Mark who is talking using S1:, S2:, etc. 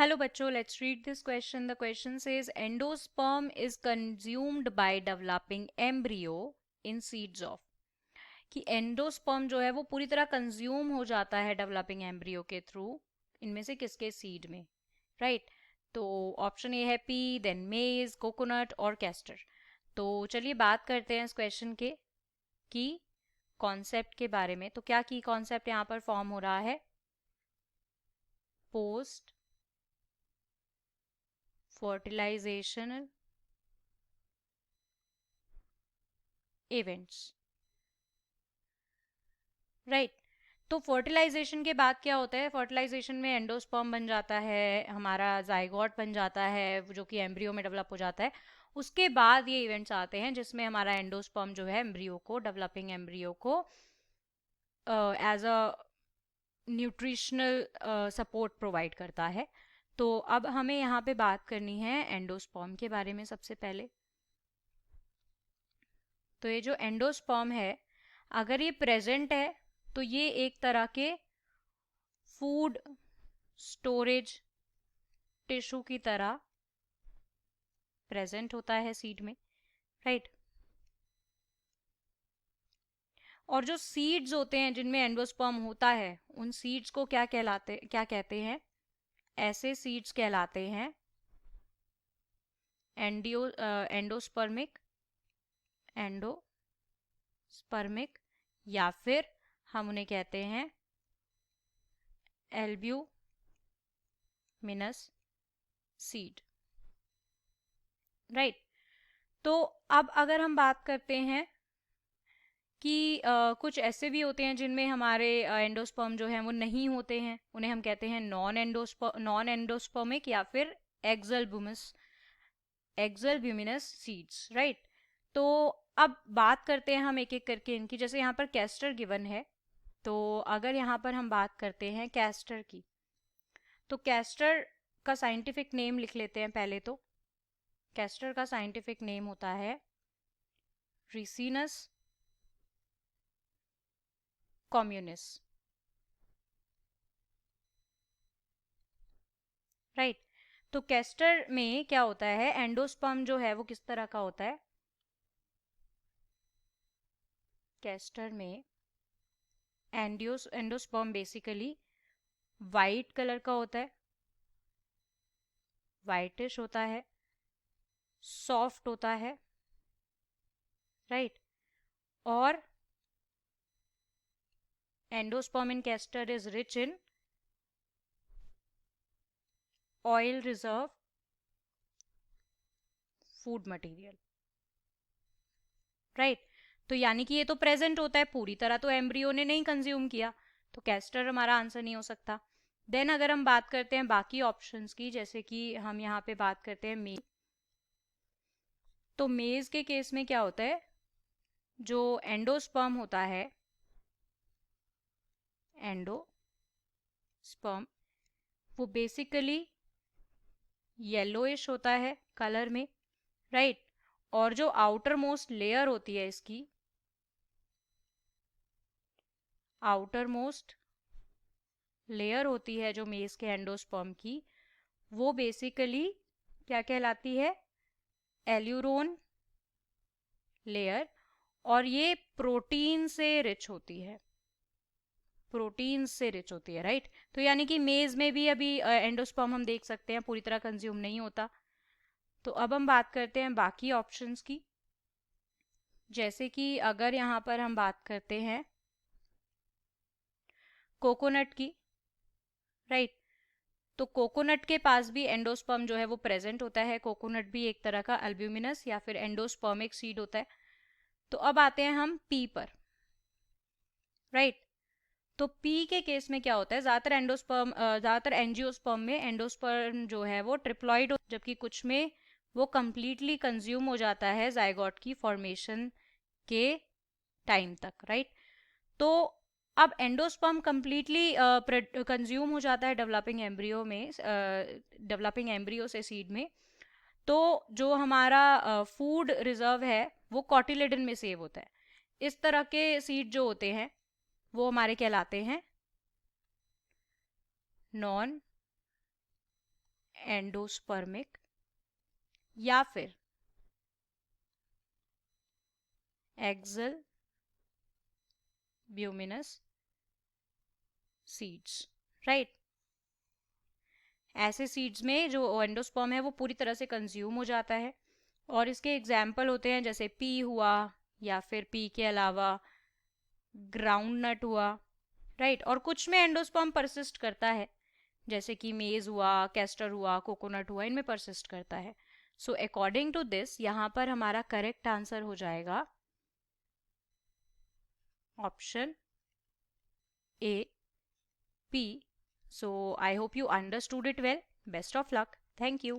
S1: Hello बच्चों, let's read this question. The question says endosperm is consumed by developing embryo in seeds of कि endosperm जो है वो पूरी तरह कंज्यूम हो जाता है डेवलपिंग एम्ब्रियो के थ्रू इनमें से किसके सीड में, राइट right? तो ऑप्शन ए है पी, देन मेज, कोकोनट और कैस्टर। तो चलिए बात करते हैं इस क्वेश्चन के की कॉन्सेप्ट के बारे में। तो क्या की कॉन्सेप्ट यहाँ पर फॉर्म हो रहा है? Post fertilization events, right. तो फर्टिलाइजेशन के बाद क्या होता है? फर्टिलाइजेशन में एंडोस्पर्म बन जाता है, हमारा जाइगोट बन जाता है जो कि एम्ब्रियो में डेवलप हो जाता है। उसके बाद ये इवेंट्स आते हैं जिसमें हमारा एंडोस्पर्म जो है एम्ब्रियो को, डेवलपिंग एम्ब्रियो को as a nutritional support provide करता है। तो अब हमें यहाँ पे बात करनी है एंडोस्पर्म के बारे में सबसे पहले। तो ये जो एंडोस्पर्म है, अगर ये प्रेजेंट है तो ये एक तरह के फूड स्टोरेज टिश्यू की तरह प्रेजेंट होता है सीड में, राइट। और जो सीड्स होते हैं जिनमें एंडोस्पर्म होता है, उन सीड्स को क्या कहते हैं? ऐसे सीड्स कहलाते हैं एंडोस्पर्मिक, एंडोस्पर्मिक, या फिर हम उन्हें कहते हैं एल्ब्यूमिनस सीड, राइट। तो अब अगर हम बात करते हैं कि कुछ ऐसे भी होते हैं जिनमें हमारे एंडोस्पर्म जो हैं वो नहीं होते हैं, उन्हें हम कहते हैं नॉन एंडोस्पर्मिक या फिर एक्सल्बुमस एक्सल्ब्यूमिनस सीड्स, राइट। तो अब बात करते हैं हम एक एक करके इनकी। जैसे यहाँ पर कैस्टर गिवन है, तो अगर यहाँ पर हम बात करते हैं कैस्टर की, तो कैस्टर का साइंटिफिक नेम लिख लेते हैं पहले। तो कैस्टर का साइंटिफिक नेम होता है रिसिनस कम्युनिस, राइट। तो कैस्टर में क्या होता है? एंडोस्पर्म जो है वो किस तरह का होता है? कैस्टर में एंडोस्पर्म बेसिकली वाइट कलर का होता है, वाइटिश होता है, सॉफ्ट होता है, राइट। और endosperm in castor is rich in oil reserve food material, right. तो यानी कि ये तो प्रेजेंट होता है, पूरी तरह तो एम्ब्रियो ने नहीं कंज्यूम किया, तो कैस्टर हमारा आंसर नहीं हो सकता। देन अगर हम बात करते हैं बाकी ऑप्शंस की, जैसे कि हम यहाँ पे बात करते हैं मेज, तो मेज के केस में क्या होता है? जो एंडोस्पर्म होता है, एंडोस्पर्म, वो बेसिकली येलोइश होता है कलर में, राइट। और जो आउटर मोस्ट लेयर होती है इसकी, आउटर मोस्ट लेयर होती है जो मेज के एंडोस्पर्म की, वो बेसिकली क्या कहलाती है? Aleurone layer. और ये प्रोटीन से रिच होती है, प्रोटीन से रिच होती है, राइट। तो यानी कि मेज में भी अभी एंडोस्पर्म हम देख सकते हैं पूरी तरह कंज्यूम नहीं होता। तो अब हम बात करते हैं बाकी ऑप्शंस की। जैसे कि अगर यहाँ पर हम बात करते हैं कोकोनट की, राइट। तो कोकोनट के पास भी एंडोस्पर्म जो है वो प्रेजेंट होता है। कोकोनट भी एक तरह का अल्ब्यूमिनस या फिर एंडोस्पर्मिक सीड होता है। तो अब आते हैं हम पी पर, राइट। तो पी के केस में क्या होता है? ज़्यादातर एंजियोस्पर्म में एंडोस्पर्म जो है वो ट्रिप्लॉइड, जबकि कुछ में वो कंप्लीटली कंज्यूम हो जाता है जाइगोट की फॉर्मेशन के टाइम तक, राइट। तो अब एंडोस्पर्म कंप्लीटली कंज्यूम हो जाता है डेवलपिंग एम्ब्रियो में, डेवलपिंग एम्ब्रियो से सीड में। तो जो हमारा फूड रिजर्व है वो कॉटिलेडन में सेव होता है। इस तरह के सीड जो होते हैं वो हमारे कहलाते हैं नॉन एंडोस्पर्मिक या फिर एक्सल ब्यूमिनस सीड्स, राइट। ऐसे सीड्स में जो एंडोस्पर्म है वो पूरी तरह से कंज्यूम हो जाता है, और इसके एग्जाम्पल होते हैं जैसे पी हुआ, या फिर पी के अलावा ग्राउंड नट हुआ, राइट। और कुछ में एंडोस्पर्म परसिस्ट करता है, जैसे कि मेज हुआ, कैस्टर हुआ, कोकोनट हुआ, इनमें परसिस्ट करता है। सो अकॉर्डिंग टू दिस यहाँ पर हमारा करेक्ट आंसर हो जाएगा option A, P. So I hope you understood it well. Best of luck. Thank you.